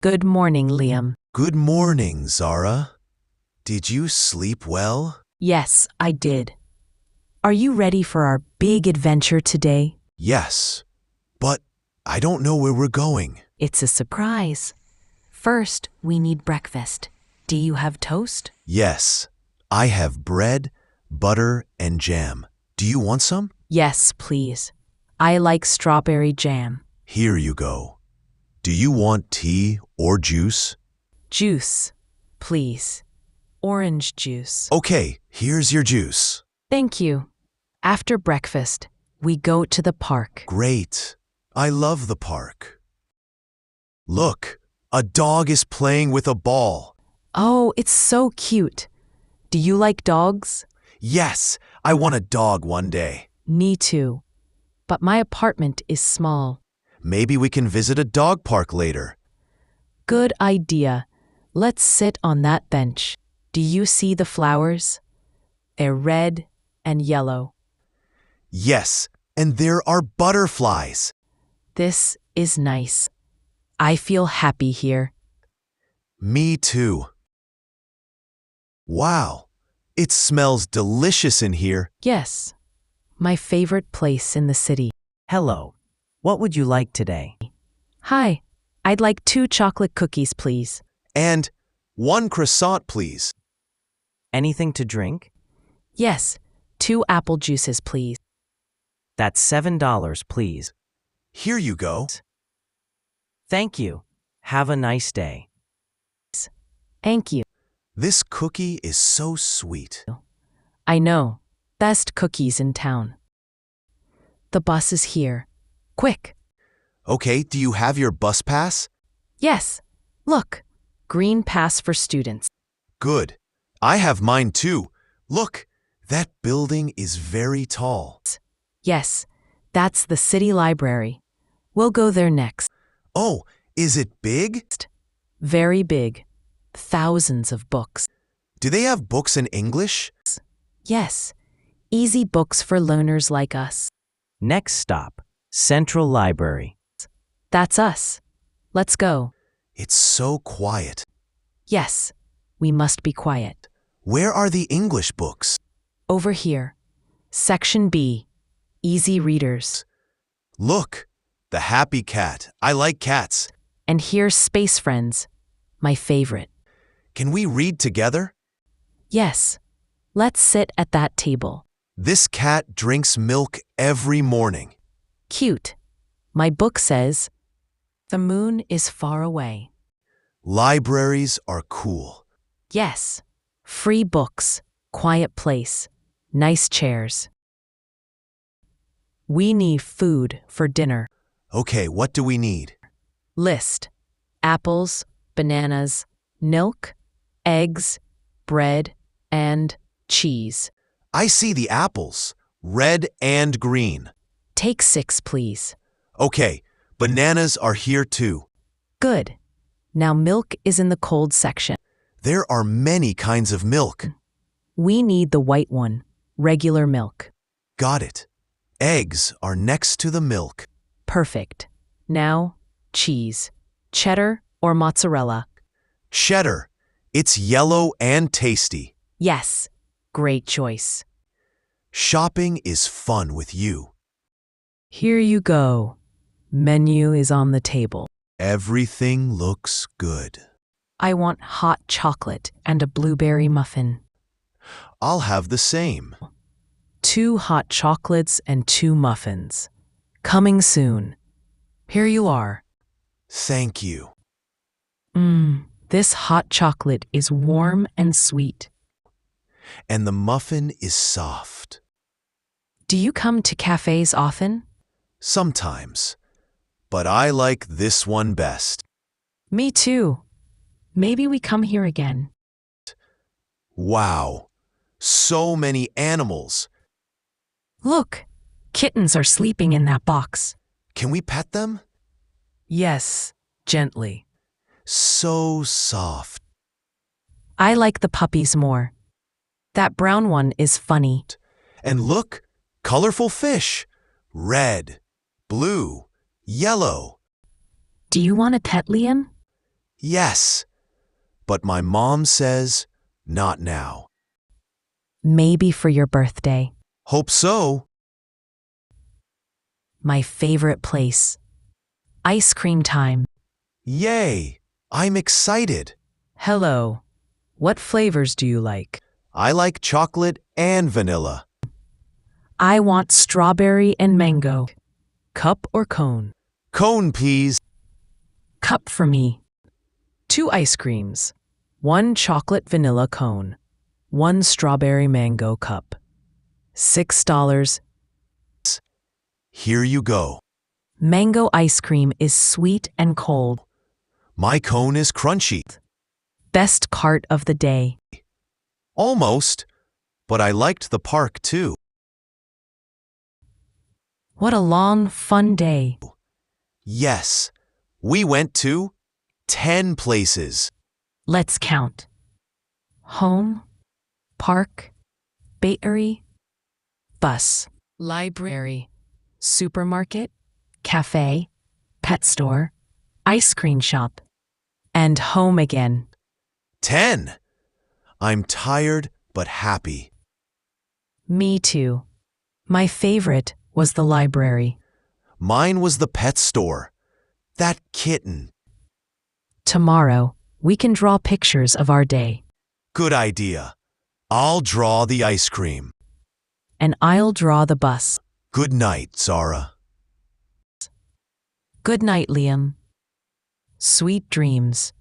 Good morning, Liam. Good morning, Zara. Did you sleep well? Yes, I did. Are you ready for our big adventure today? Yes, but I don't know where we're going. It's a surprise. First, we need breakfast. Do you have toast? Yes, I have bread, butter, and jam. Do you want some? Yes, please. I like strawberry jam. Here you go. Do you want tea or juice? Juice, please. Orange juice. Okay, here's your juice. Thank you. After breakfast, we go to the park. Great. I love the park. Look, a dog is playing with a ball. Oh, it's so cute. Do you like dogs? Yes, I want a dog one day. Me too. But my apartment is small. Maybe we can visit a dog park later. Good idea. Let's sit on that bench. Do you see the flowers? They're red and yellow. Yes, and there are butterflies. This is nice. I feel happy here. Me too. Wow, it smells delicious in here. Yes, my favorite place in the city. Hello. What would you like today? Hi, I'd like 2 chocolate cookies, please. And 1 croissant, please. Anything to drink? Yes, 2 apple juices, please. That's $7, please. Here you go. Thank you. Have a nice day. Thank you. This cookie is so sweet. I know. Best cookies in town. The bus is here. Quick. Okay, do you have your bus pass? Yes. Look. Green pass for students. Good. I have mine too. Look, that building is very tall. Yes, that's the city library. We'll go there next. Oh, is it big? Very big. Thousands of books. Do they have books in English? Yes. Easy books for learners like us. Next stop, Central Library. That's us. Let's go. It's so quiet. Yes, we must be quiet. Where are the English books? Over here. Section B. Easy readers. Look, the happy cat. I like cats. And here's Space Friends, my favorite. Can we read together? Yes. Let's sit at that table. This cat drinks milk every morning. Cute. My book says, "The moon is far away." Libraries are cool. Yes. Free books, quiet place, nice chairs. We need food for dinner. Okay, what do we need? List. Apples, bananas, milk, eggs, bread, and cheese. I see the apples, red and green. Take 6, please. Okay, bananas are here too. Good. Now milk is in the cold section. There are many kinds of milk. We need the white one, regular milk. Got it. Eggs are next to the milk. Perfect. Now, cheese. Cheddar or mozzarella? Cheddar. It's yellow and tasty. Yes. Great choice. Shopping is fun with you. Here you go. Menu is on the table. Everything looks good. I want hot chocolate and a blueberry muffin. I'll have the same. 2 hot chocolates and 2 muffins. Coming soon. Here you are. Thank you. This hot chocolate is warm and sweet. And the muffin is soft. Do you come to cafes often? Sometimes. But I like this one best. Me too. Maybe we come here again. Wow. So many animals. Look, kittens are sleeping in that box. Can we pet them? Yes, gently. So soft. I like the puppies more. That brown one is funny. And look, colorful fish. Red, blue, yellow. Do you want a pet, Liam? Yes, but my mom says not now. Maybe for your birthday. Hope so. My favorite place. Ice cream time. Yay! I'm excited. Hello. What flavors do you like? I like chocolate and vanilla. I want strawberry and mango. Cup or cone? Cone, please. Cup for me. 2 ice creams. 1 chocolate vanilla cone. 1 strawberry mango cup. $6. Here you go. Mango ice cream is sweet and cold. My cone is crunchy. Best cart of the day. Almost, but I liked the park too. What a long, fun day. Yes, we went to 10 places. Let's count. Home, park, bakery, bus, library, supermarket, cafe, pet store, ice cream shop, and home again. 10. I'm tired but happy. Me too. My favorite was the library. Mine was the pet store. That kitten. Tomorrow, we can draw pictures of our day. Good idea. I'll draw the ice cream. And I'll draw the bus. Good night, Zara. Good night, Liam. Sweet dreams.